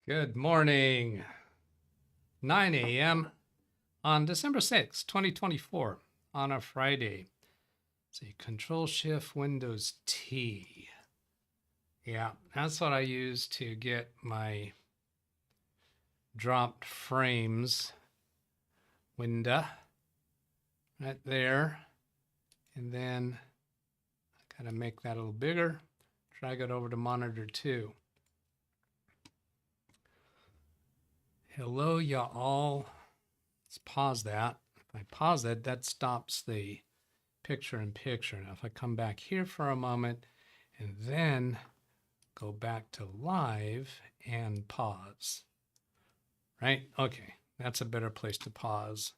Good morning, 9 a.m. on December 6th, 2024, on a Friday. See, Control-Shift Windows T. Yeah, that's what I use to get my dropped frames window right there. And then I gotta make that a little bigger, drag it over to monitor 2. Hello, y'all. Let's pause that. If I pause it, that stops the picture-in-picture. Now, if I come back here for a moment and then go back to live and pause, right? Okay, that's a better place to pause.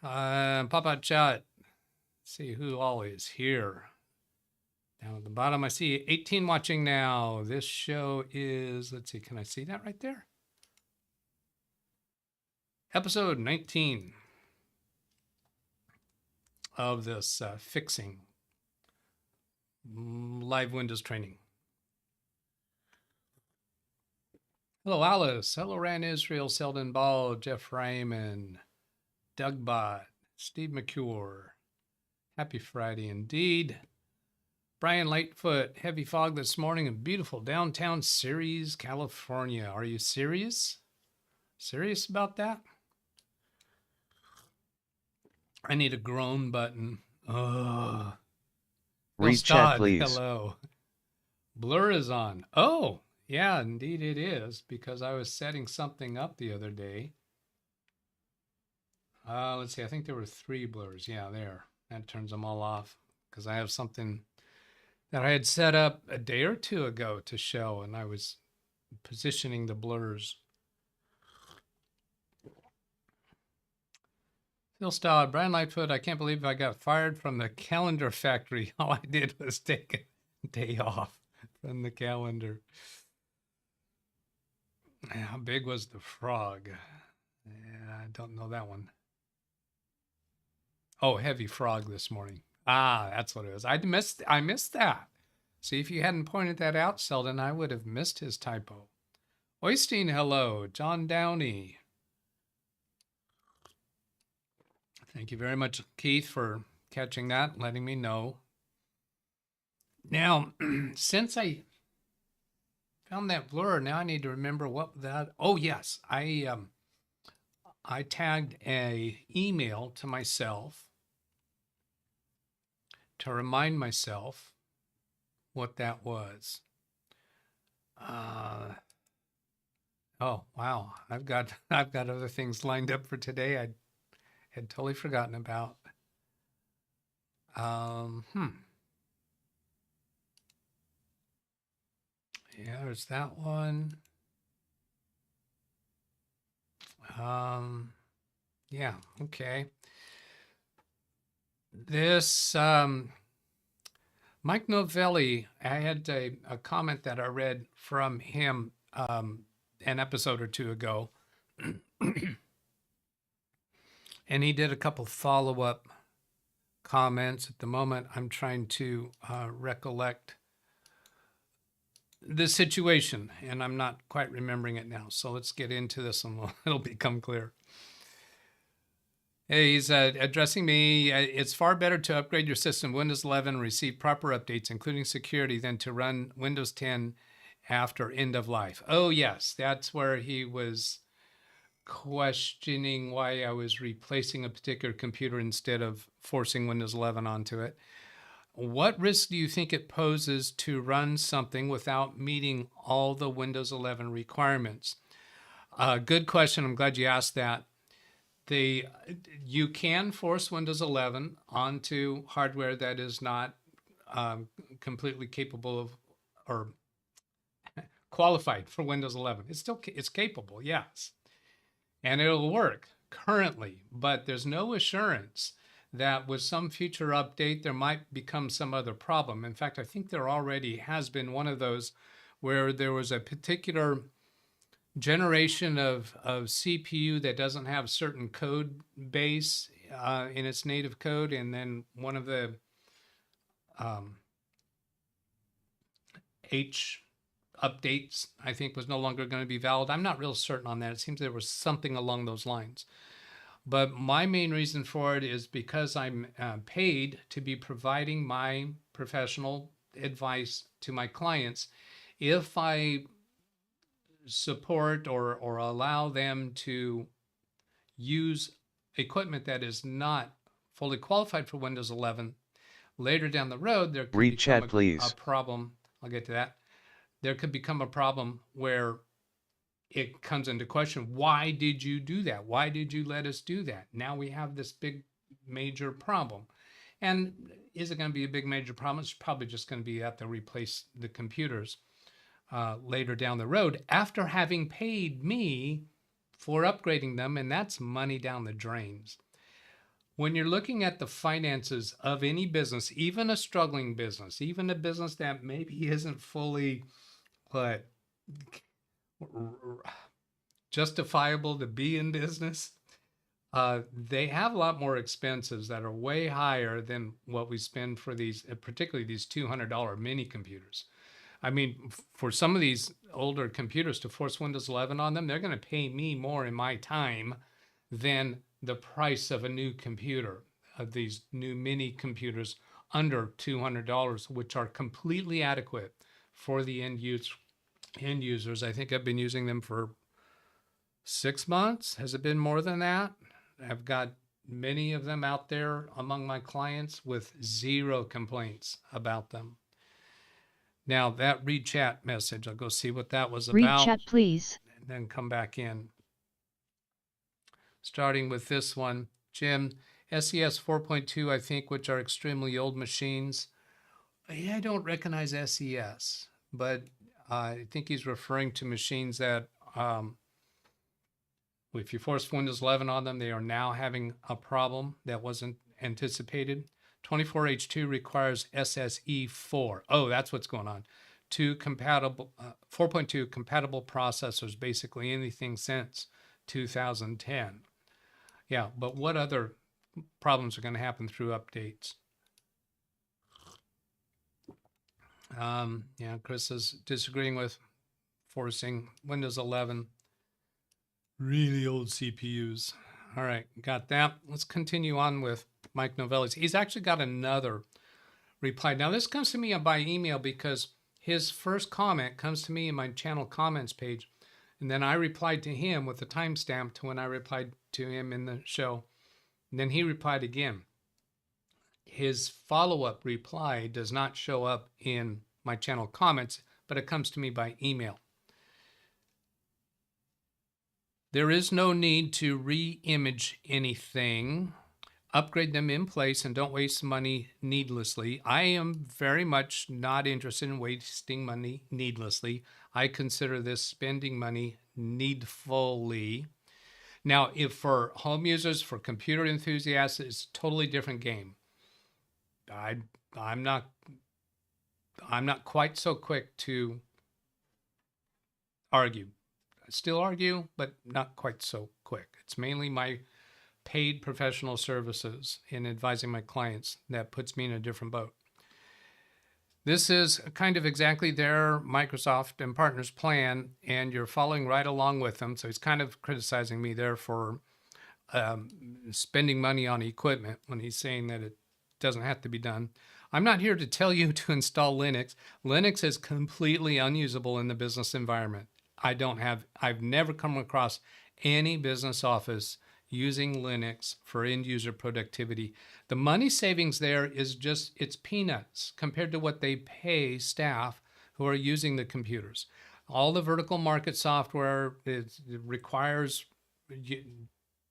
Pop out chat. See who all is here. Down at the bottom, I see 18 watching now. This show is, let's see, can I see that right there? Episode 19 of this fixing live Windows training. Hello, Alice. Hello, Ran Israel, Selden Ball, Jeff Raymond, DougBetts, Steve McCure. Happy Friday indeed. Brian Lightfoot, heavy fog this morning in beautiful downtown Ceres, California. Are you serious? Serious about that? I need a groan button. Oh. Read chat, please. Hello. Blur is on. Oh, yeah, indeed it is, because I was setting something up the other day. Let's see, I think there were 3 blurs. Yeah, there. That turns them all off, because I have something that I had set up a day or 2 ago to show, and I was positioning the blurs. Phil Stout, Brian Lightfoot, I can't believe I got fired from the calendar factory. All I did was take a day off from the calendar. How big was the frog? Yeah, I don't know that one. Oh, heavy frog this morning. Ah, that's what it was. I missed that. See, if you hadn't pointed that out, Selden, I would have missed his typo. Oystein, hello. John Downey. Thank you very much, Keith, for catching that, letting me know. Now, since I found that blur, now I need to remember what that. Oh yes, I tagged a email to myself to remind myself what that was. Oh wow, I've got other things lined up for today. I had totally forgotten about. Yeah, there's that one. Yeah, okay. This Mike Novelli, I had a comment that I read from him an episode or 2 ago. And he did a couple follow-up comments. At the moment, I'm trying to recollect the situation, and I'm not quite remembering it now. So let's get into this and it'll become clear. Hey, he's addressing me. It's far better to upgrade your system Windows 11 and receive proper updates, including security, than to run Windows 10 after end of life. Oh, yes, that's where he was questioning why I was replacing a particular computer instead of forcing Windows 11 onto it. What risk do you think it poses to run something without meeting all the Windows 11 requirements? Good question. I'm glad you asked that. You can force Windows 11 onto hardware that is not completely capable of or qualified for Windows 11. It's capable, yes. And it'll work currently, but there's no assurance that with some future update, there might become some other problem. In fact, I think there already has been one of those where there was a particular generation of CPU that doesn't have certain code base in its native code, and then one of the updates, I think, was no longer going to be valid. I'm not real certain on that. It seems there was something along those lines. But my main reason for it is because I'm paid to be providing my professional advice to my clients. If I support or allow them to use equipment that is not fully qualified for Windows 11, later down the road, there could Read become chat, please. a problem. I'll get to that. There could become a problem where it comes into question. Why did you do that? Why did you let us do that? Now we have this big major problem. And is it going to be a big major problem? It's probably just going to be have to replace the computers later down the road after having paid me for upgrading them, and that's money down the drains. When you're looking at the finances of any business, even a struggling business, even a business that maybe isn't fully justifiable to be in business, they have a lot more expenses that are way higher than what we spend for these, particularly these $200 mini computers. I mean, for some of these older computers to force Windows 11 on them, they're going to pay me more in my time than the price of a new computer, of these new mini computers under $200, which are completely adequate for the end users. I think I've been using them for 6 months. Has it been more than that? I've got many of them out there among my clients with zero complaints about them. Now that read chat message, I'll go see what that was about. Read chat, please. And then come back in. Starting with this one, Jim, SES 4.2, I think, which are extremely old machines. I don't recognize SES, but I think he's referring to machines that, if you force Windows 11 on them, they are now having a problem that wasn't anticipated. 24H2 requires SSE4. Oh, that's what's going on. 4.2 compatible processors, basically anything since 2010. Yeah, but what other problems are going to happen through updates? Yeah, Chris is disagreeing with forcing Windows 11. Really old CPUs. All right, got that. Let's continue on with Mike Novelli's. He's actually got another reply. Now, this comes to me by email because his first comment comes to me in my channel comments page, and then I replied to him with a timestamp to when I replied to him in the show. And then he replied again. His follow-up reply does not show up in my channel comments, but it comes to me by email. There is no need to re-image anything. Upgrade them in place and don't waste money needlessly. I am very much not interested in wasting money needlessly. I consider this spending money needfully. Now, if for home users, for computer enthusiasts, it's a totally different game. I'm not quite so quick to argue. I still argue, but not quite so quick. It's mainly my paid professional services in advising my clients that puts me in a different boat. This is kind of exactly their Microsoft and partners plan, and you're following right along with them. So he's kind of criticizing me there for spending money on equipment when he's saying that it doesn't have to be done. I'm not here to tell you to install Linux. Linux is completely unusable in the business environment. I've never come across any business office using Linux for end user productivity. The money savings there is just, it's peanuts compared to what they pay staff who are using the computers. All the vertical market software, it requires,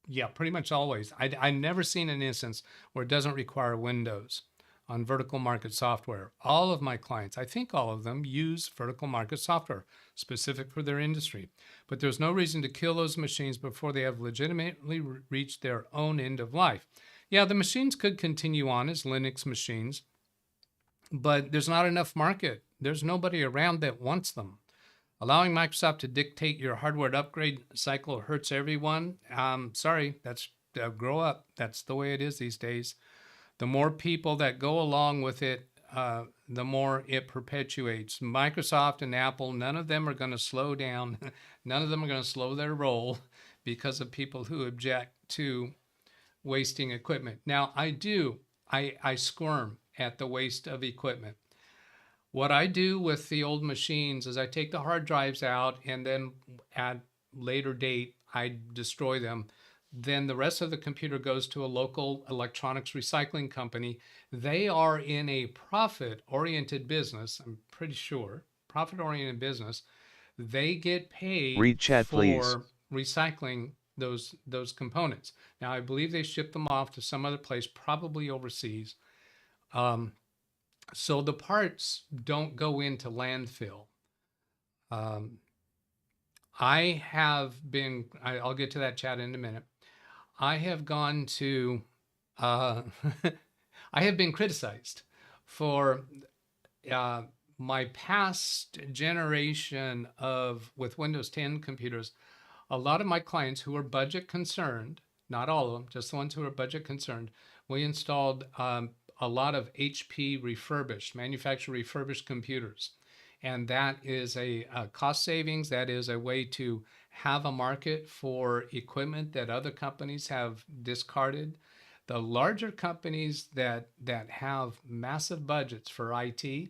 yeah, pretty much always. I've never seen an instance where it doesn't require Windows on vertical market software. All of my clients, I think all of them, use vertical market software specific for their industry. But there's no reason to kill those machines before they have legitimately reached their own end of life. Yeah, the machines could continue on as Linux machines, but there's not enough market. There's nobody around that wants them. Allowing Microsoft to dictate your hardware upgrade cycle hurts everyone. Sorry, that's grow up. That's the way it is these days. The more people that go along with it, the more it perpetuates. Microsoft and Apple, none of them are going to slow down. None of them are going to slow their roll because of people who object to wasting equipment. Now, I squirm at the waste of equipment. What I do with the old machines is I take the hard drives out, and then at later date, I destroy them. Then the rest of the computer goes to a local electronics recycling company. They are in a profit-oriented business, I'm pretty sure, profit-oriented business. They get paid Read chat, please. for recycling those components. Now, I believe they ship them off to some other place, probably overseas. So the parts don't go into landfill. I'll get to that chat in a minute. I have gone to, I have been criticized for my past generation with Windows 10 computers. A lot of my clients who are budget concerned, not all of them, just the ones who are budget concerned, we installed a lot of HP refurbished, manufacturer refurbished computers. And that is a cost savings. That is a way to have a market for equipment that other companies have discarded. The larger companies that have massive budgets for IT,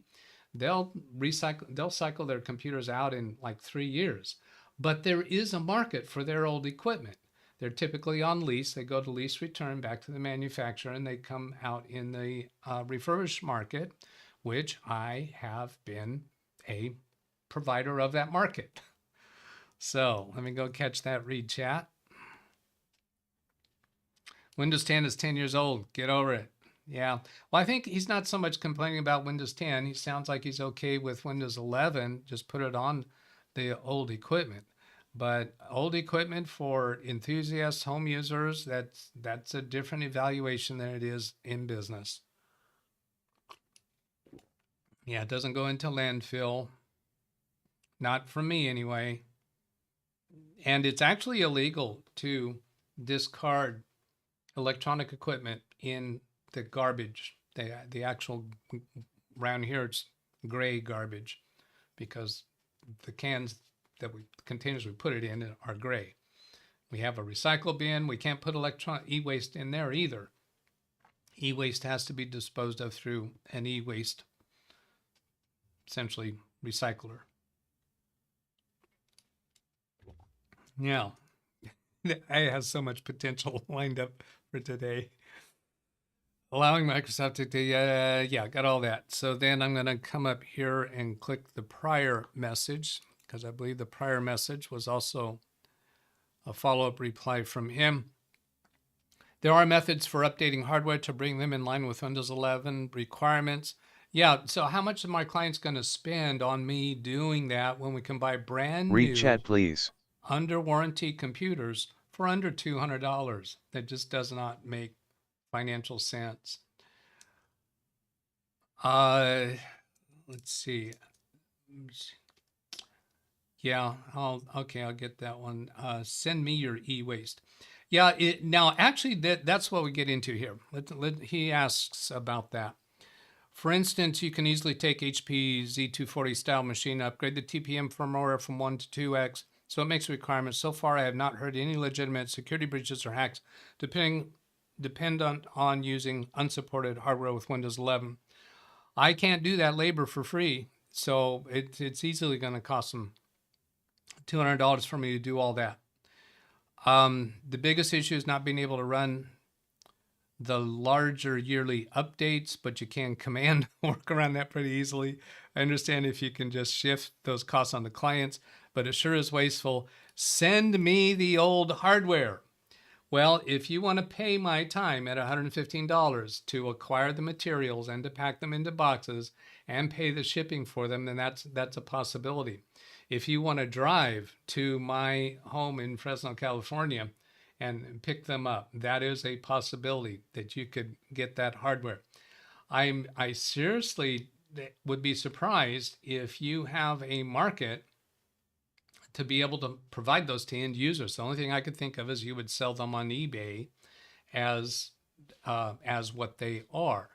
they'll cycle their computers out in like 3 years. But there is a market for their old equipment. They're typically on lease. They go to lease return back to the manufacturer, and they come out in the refurbished market, which I have been a provider of that market. So let me go catch that read chat. Windows 10 is 10 years old. Get over it. Yeah. Well, I think he's not so much complaining about Windows 10. He sounds like he's okay with Windows 11. Just put it on the old equipment. But old equipment for enthusiasts, home users, that's a different evaluation than it is in business. Yeah, it doesn't go into landfill. Not from me anyway. And it's actually illegal to discard electronic equipment in the garbage. The actual, around here it's gray garbage, because the containers we put it in are gray. We have a recycle bin. We can't put e-waste in there either. E-waste has to be disposed of through an e-waste, essentially, recycler. Yeah, it has so much potential lined up for today. Allowing Microsoft to, yeah, got all that. So then I'm going to come up here and click the prior message, because I believe the prior message was also a follow-up reply from him. There are methods for updating hardware to bring them in line with Windows 11 requirements. Yeah, so how much are my clients going to spend on me doing that when we can buy brand Read new chat, please. under warranty computers for under $200? That just does not make financial sense. Let's see. Yeah, I'll get that one. Send me your e-waste. Yeah, now actually that's what we get into here. He asks about that. For instance, you can easily take HP Z240 style machine, upgrade the TPM firmware from 1 to 2x, so it makes requirements. So far, I have not heard any legitimate security breaches or hacks dependent on using unsupported hardware with Windows 11. I can't do that labor for free, so it's easily going to cost them $200 for me to do all that. The biggest issue is not being able to run the larger yearly updates, but you can command work around that pretty easily. I understand if you can just shift those costs on the clients, but it sure is wasteful. Send me the old hardware. Well, if you want to pay my time at $115 to acquire the materials and to pack them into boxes and pay the shipping for them, then that's a possibility. If you want to drive to my home in Fresno, California and pick them up, that is a possibility that you could get that hardware. I seriously would be surprised if you have a market to be able to provide those to end users. The only thing I could think of is you would sell them on eBay as what they are.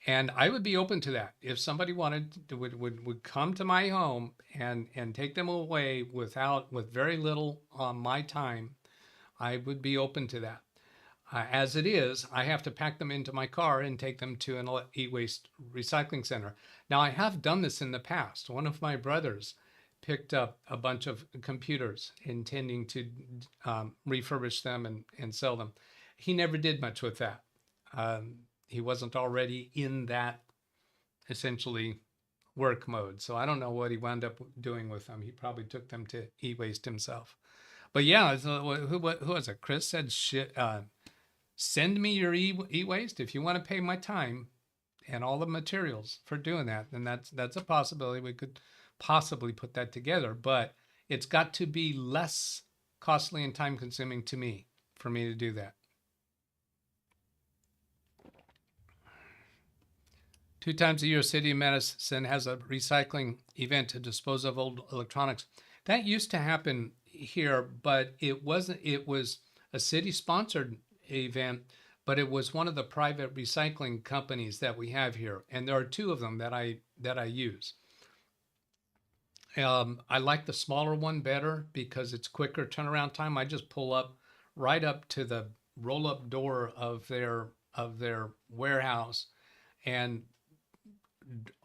And I would be open to that. If somebody wanted to, would come to my home and take them away with very little on my time, I would be open to that. As it is, I have to pack them into my car and take them to an e-waste recycling center. Now, I have done this in the past. One of my brothers picked up a bunch of computers intending to refurbish them and sell them. He never did much with that. He wasn't already in that essentially work mode. So I don't know what he wound up doing with them. He probably took them to e-waste himself. But yeah, who was it? Chris said, send me your e-waste if you want to pay my time and all the materials for doing that. Then that's a possibility. We could possibly put that together, but it's got to be less costly and time consuming to me for me to do that. 2 times a year, City of Madison has a recycling event to dispose of old electronics. That used to happen here, but it wasn't. It was a city-sponsored event, but it was one of the private recycling companies that we have here, and there are 2 of them that I use. I like the smaller one better because it's quicker turnaround time. I just pull up right up to the roll-up door of their warehouse and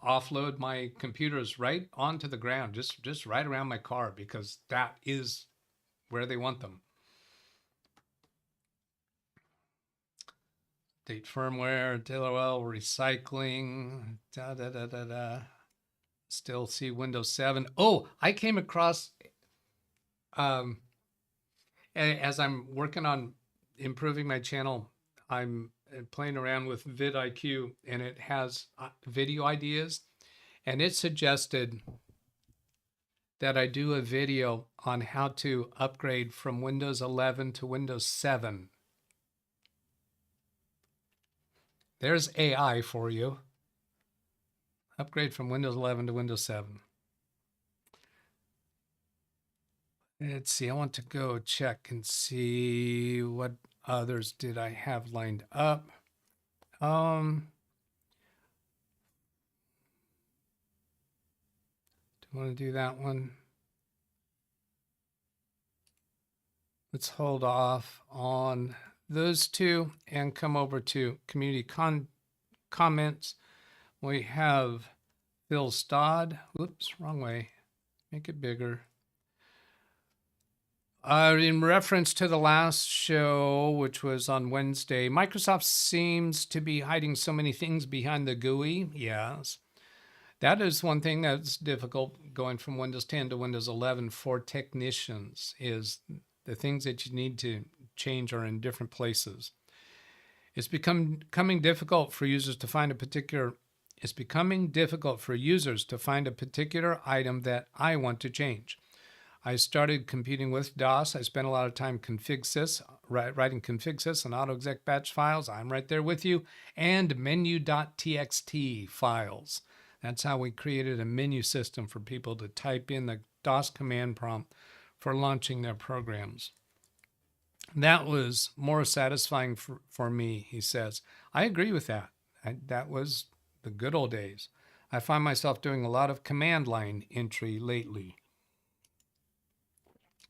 offload my computers right onto the ground, just right around my car, because that is where they want them. Date firmware, DLL, recycling, Still see Windows 7. Oh, I came across, as I'm working on improving my channel, I'm playing around with vidIQ, and it has video ideas, and it suggested that I do a video on how to upgrade from Windows 11 to Windows 7. There's AI for you. Upgrade from Windows 11 to Windows 7. Let's see, I want to go check and see what others did I have lined up. Do you want to do that one? Let's hold off on those 2 and come over to community comments. We have Phil Stodd. Whoops, wrong way. Make it bigger. In reference to the last show, which was on Wednesday, Microsoft seems to be hiding so many things behind the GUI. Yes. That is one thing that's difficult going from Windows 10 to Windows 11 for technicians, is the things that you need to change are in different places. It's becoming difficult for users to find a particular item that I want to change. I started competing with DOS. I spent a lot of time writing configsys and autoexec batch files. I'm right there with you. And menu.txt files. That's how we created a menu system for people to type in the DOS command prompt for launching their programs. That was more satisfying for me, he says. I agree with that. That was the good old days. I find myself doing a lot of command line entry lately.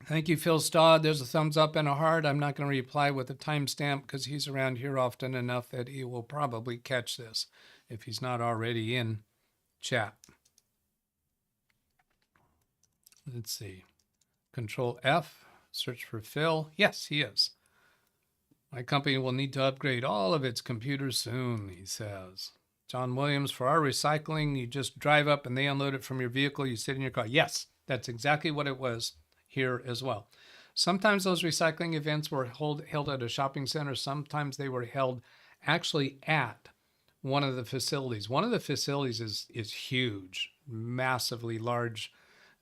Thank you, Phil Stodd. There's a thumbs up and a heart. I'm not going to reply with a timestamp because he's around here often enough that he will probably catch this if he's not already in chat. Let's see. Control F, search for Phil. Yes, he is. My company will need to upgrade all of its computers soon, he says. John Williams, for our recycling, you just drive up and they unload it from your vehicle. You sit in your car. Yes, that's exactly what it was here as well. Sometimes those recycling events were held at a shopping center. Sometimes they were held actually at one of the facilities. One of the facilities is huge, massively large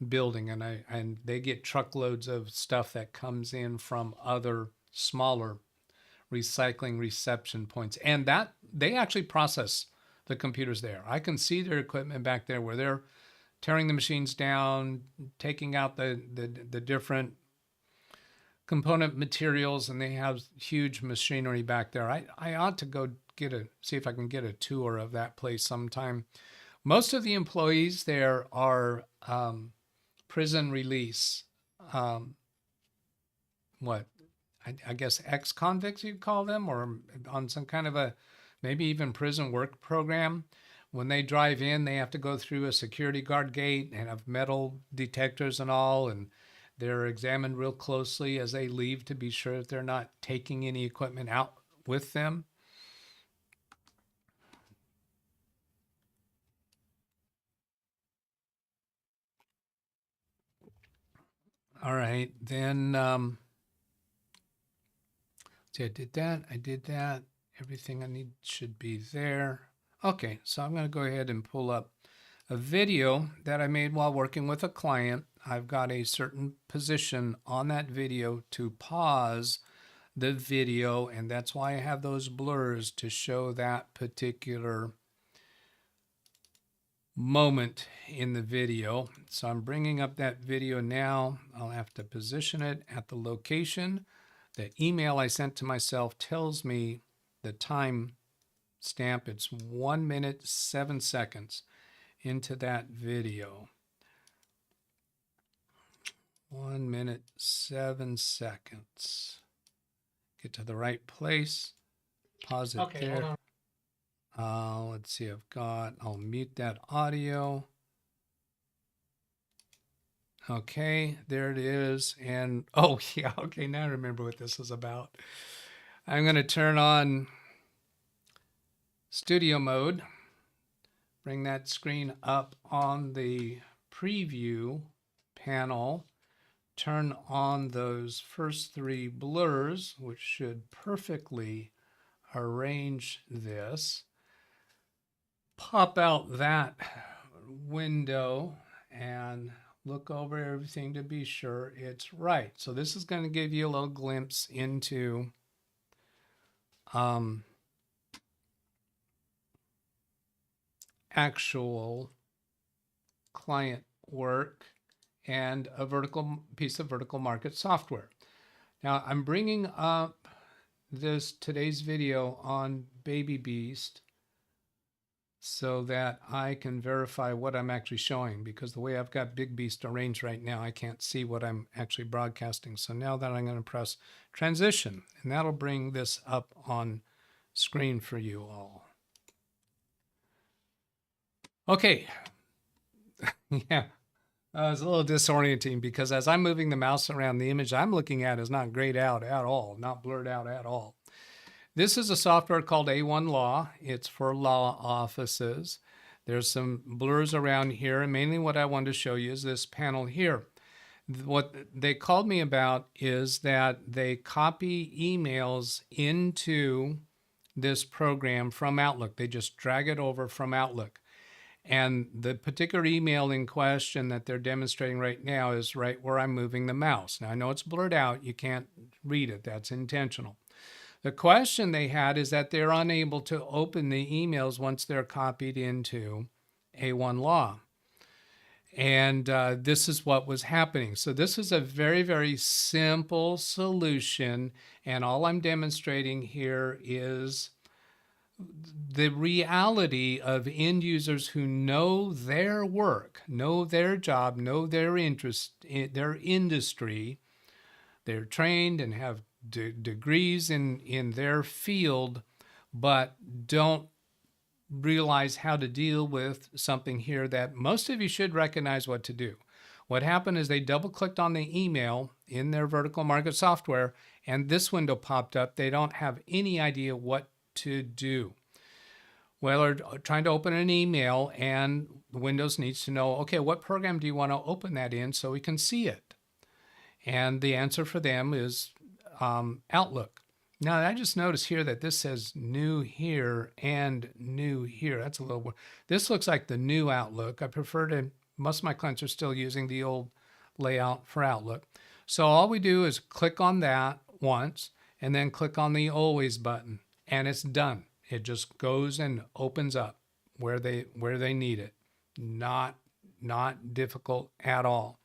building, and they get truckloads of stuff that comes in from other smaller recycling reception points, and that they actually process the computers there. I can see their equipment back there where they're tearing the machines down, taking out the different component materials, and they have huge machinery back there. I ought to go see if I can get a tour of that place sometime. Most of the employees there are prison release. I guess ex-convicts you'd call them, or on some kind of a maybe even prison work program. When they drive in, they have to go through a security guard gate and have metal detectors and all, and they're examined real closely as they leave to be sure that they're not taking any equipment out with them. All right, then, see, I did that. Everything I need should be there. Okay, so I'm going to go ahead and pull up a video that I made while working with a client. I've got a certain position on that video to pause the video, and that's why I have those blurs to show that particular moment in the video. So I'm bringing up that video now. I'll have to position it at the location. The email I sent to myself tells me the time stamp. It's 1 minute, 7 seconds into that video. 1 minute, 7 seconds. Get to the right place. Pause it there. Hold on. Let's see, I'll mute that audio. Okay, there it is. And, oh yeah, okay, now I remember what this is about. I'm going to turn on studio mode, bring that screen up on the preview panel, turn on those first 3 blurs, which should perfectly arrange this. Pop out that window and look over everything to be sure it's right. So this is going to give you a little glimpse into actual client work and a piece of vertical market software. Now I'm bringing up today's video on Baby Beast so that I can verify what I'm actually showing, because the way I've got Big Beast arranged right now, I can't see what I'm actually broadcasting. So now that I'm going to press transition, and that'll bring this up on screen for you all. Okay. Yeah. It's a little disorienting because as I'm moving the mouse around, the image I'm looking at is not grayed out at all, not blurred out at all. This is a software called A1 Law. It's for law offices. There's some blurs around here, and mainly what I wanted to show you is this panel here. What they called me about is that they copy emails into this program from Outlook. They just drag it over from Outlook. And the particular email in question that they're demonstrating right now is right where I'm moving the mouse. Now, I know it's blurred out. You can't read it. That's intentional. The question they had is that they're unable to open the emails once they're copied into A1 Law. And this is what was happening. So this is a very, very simple solution. And all I'm demonstrating here is the reality of end users who know their work, know their job, know their interest, their industry. They're trained and have degrees in their field, but don't realize how to deal with something here that most of you should recognize what to do. What happened is they double-clicked on the email in their vertical market software, and this window popped up. They don't have any idea what to do. Well, they're trying to open an email, and Windows needs to know, okay, what program do you want to open that in so we can see it? And the answer for them is Outlook. Now, I just noticed here that this says new here and new here. That's a little, this looks like the new Outlook. I prefer to, most of my clients are still using the old layout for Outlook. So all we do is click on that once and then click on the always button, and it's done. It just goes and opens up where they need it. Not difficult at all.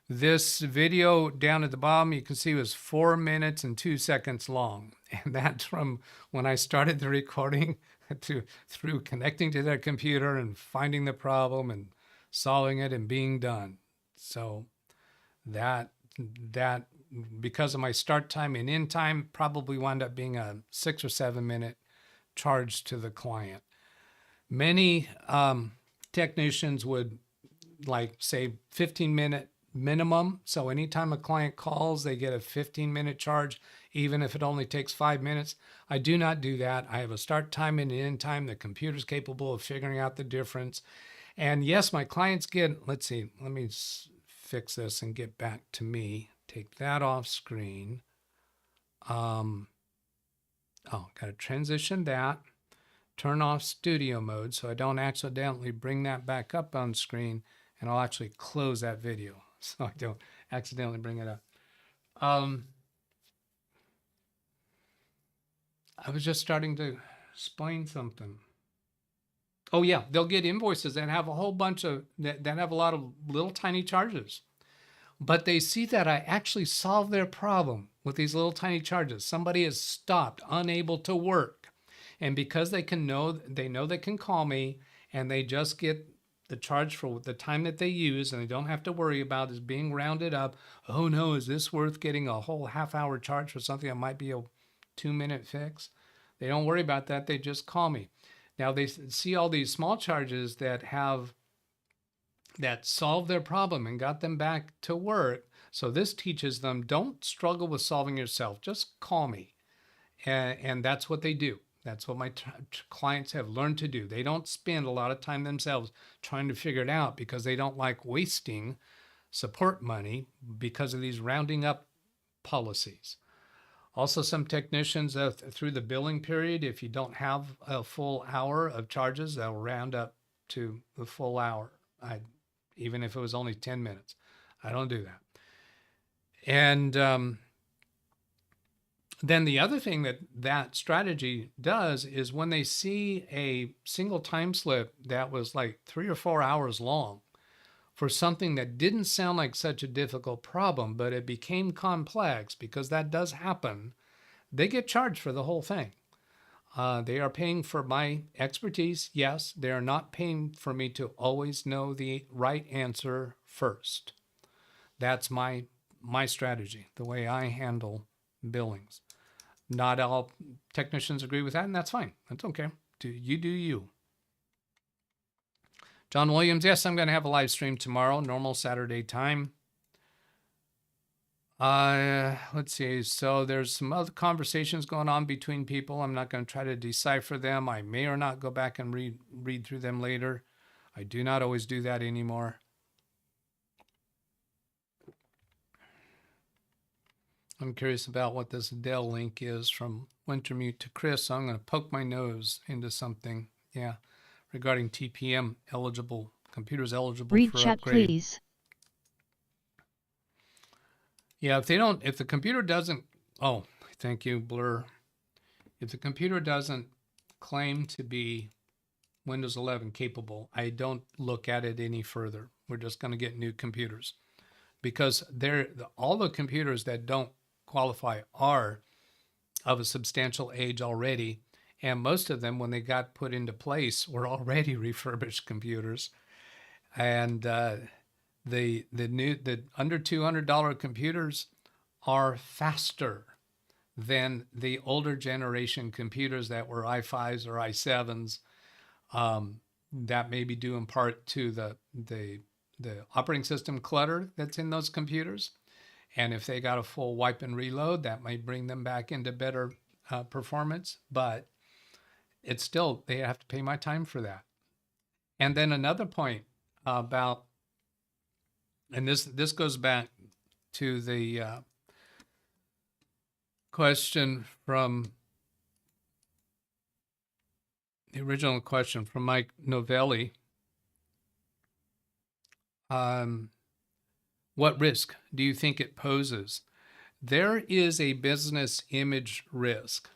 This video down at the bottom, you can see was 4 minutes and 2 seconds long. And that's from when I started the recording through connecting to their computer and finding the problem and solving it and being done. So that because of my start time and end time probably wound up being a 6 or 7 minute charge to the client. Many technicians would say 15-minute minimum. So anytime a client calls, they get a 15-minute charge, even if it only takes 5 minutes. I do not do that. I have a start time and an end time. The computer's capable of figuring out the difference. And yes, my clients get, let's see, let me fix this and get back to me. Take that off screen. Got to transition that. Turn off studio mode so I don't accidentally bring that back up on screen, and I'll actually close that video so I don't accidentally bring it up. I was just starting to explain something. Oh yeah, they'll get invoices that have a whole bunch of, that have a lot of little tiny charges. But they see that I actually solved their problem with these little tiny charges. Somebody is stopped, unable to work. And because they know they can call me, and they just get the charge for the time that they use, and they don't have to worry about is being rounded up. Oh no, is this worth getting a whole half-hour charge for something that might be a 2-minute fix? They don't worry about that. They just call me. Now they see all these small charges that solved their problem and got them back to work. So this teaches them, don't struggle with solving yourself. Just call me. And that's what they do. That's what my clients have learned to do. They don't spend a lot of time themselves trying to figure it out because they don't like wasting support money because of these rounding up policies. Also, some technicians through the billing period, if you don't have a full hour of charges, they'll round up to the full hour, even if it was only 10 minutes. I don't do that. And then the other thing that strategy does is when they see a single time slip that was like 3 or 4 hours long for something that didn't sound like such a difficult problem, but it became complex, because that does happen, they get charged for the whole thing. They are paying for my expertise. Yes, they are not paying for me to always know the right answer first. That's my strategy, the way I handle billings. Not all technicians agree with that, and that's fine. That's okay. Do you. John Williams, yes, I'm going to have a live stream tomorrow, normal Saturday time. Let's see. So there's some other conversations going on between people. I'm not going to try to decipher them. I may or not go back and read through them later. I do not always do that anymore. I'm curious about what this Dell link is from Wintermute to Chris. So I'm going to poke my nose into something. Yeah, regarding TPM eligible computers eligible Read for chat, upgrade. please. Yeah, if the computer doesn't, oh, thank you, Blur. If the computer doesn't claim to be Windows 11 capable, I don't look at it any further. We're just going to get new computers, because all the computers that don't qualify are of a substantial age already, and most of them, when they got put into place, were already refurbished computers. And the under $200 computers are faster than the older generation computers that were i5s or i7s. That may be due in part to the operating system clutter that's in those computers. And if they got a full wipe and reload, that might bring them back into better performance. But it's still, they have to pay my time for that. And then another point about, and this goes back to the question from the original question from Mike Novelli. What risk do you think it poses? There is a business image risk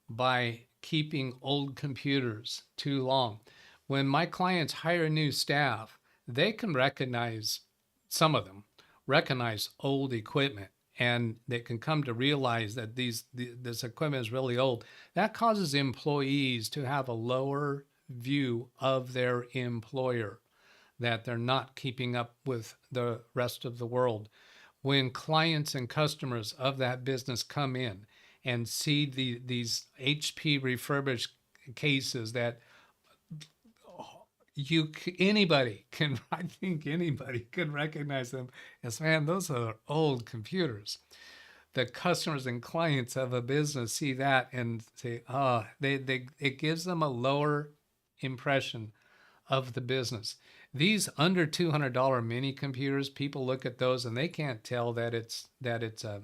by keeping old computers too long. When my clients hire new staff, they can recognize, some of them recognize old equipment, and they can come to realize that this equipment is really old. That causes employees to have a lower view of their employer, that they're not keeping up with the rest of the world. When clients and customers of that business come in and see these HP refurbished cases that anybody can, I think anybody can recognize them as, man, those are old computers. The customers and clients of a business see that and say, it gives them a lower impression of the business. These under $200 mini computers, people look at those and they can't tell that it's a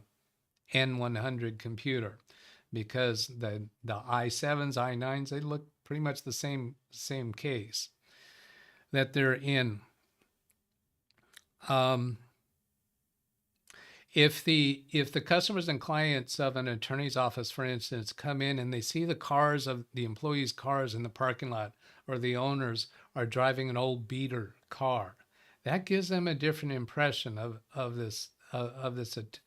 N100 computer, because the i7s, i9s, they look pretty much the same case that they're in. If the customers and clients of an attorney's office, for instance, come in and they see the cars of the employees' cars in the parking lot, or the owners are driving an old beater car, that gives them a different impression of this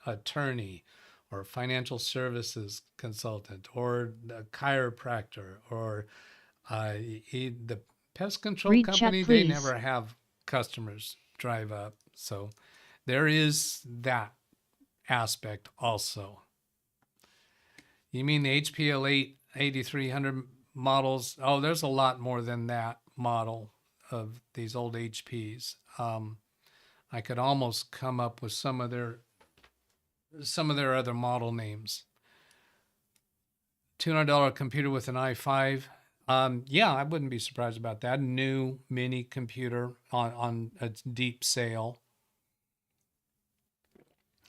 attorney or financial services consultant or a chiropractor or the pest control Read company. chat, They please. never have customers drive up. So there is that aspect also. You mean the HPL8 8300 models? Oh, there's a lot more than that model of these old HPs. I could almost come up with some of their other model names. $200 computer with an i5. Yeah, I wouldn't be surprised about that. New mini computer on a deep sale.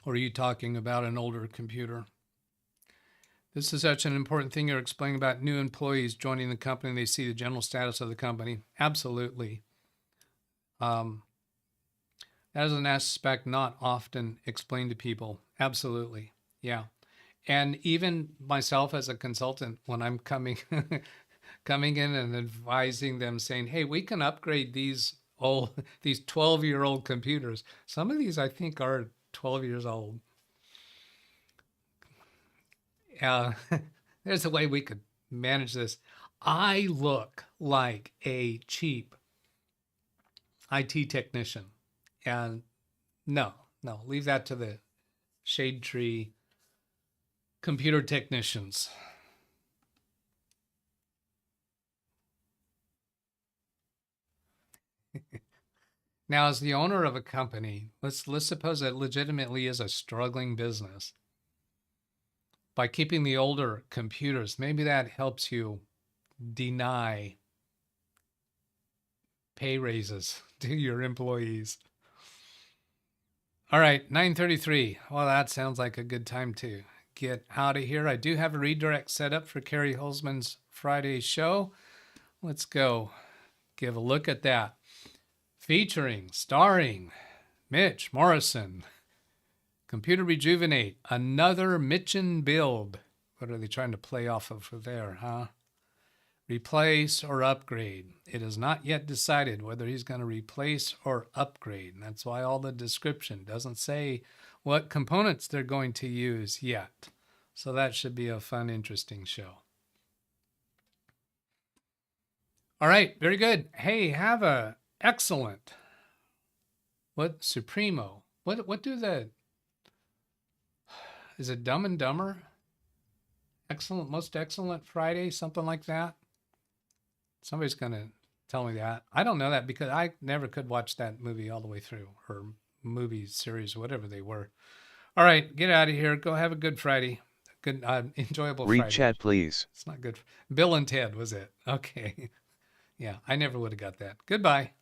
Or are you talking about an older computer? This is such an important thing you're explaining about new employees joining the company. They see the general status of the company. Absolutely. That is an aspect not often explained to people. Absolutely. Yeah. And even myself as a consultant, when I'm coming in and advising them, saying, hey, we can upgrade these 12-year-old computers. Some of these I think are 12 years old. There's a way we could manage this. I look like a cheap IT technician. And no, leave that to the shade tree computer technicians. Now, as the owner of a company, let's suppose it legitimately is a struggling business. By keeping the older computers, maybe that helps you deny pay raises to your employees. All right, 9:33. Well, that sounds like a good time to get out of here. I do have a redirect set up for Carrie Holzman's Friday show. Let's go give a look at that. Starring Mitch Morrison. Computer Rejuvenate, another Mitchin build. What are they trying to play off of there, huh? Replace or upgrade. It is not yet decided whether he's going to replace or upgrade. And that's why all the description doesn't say what components they're going to use yet. So that should be a fun, interesting show. All right, very good. Hey, have a excellent, Supremo? What do the, is it Dumb and Dumber? Excellent, most excellent Friday, something like that. Somebody's going to tell me that. I don't know that because I never could watch that movie all the way through, or movie series, whatever they were. All right, get out of here. Go have a good Friday. Good, enjoyable Read Friday. chat, please. It's not good. Bill and Ted was it? Okay. Yeah, I never would have got that. Goodbye.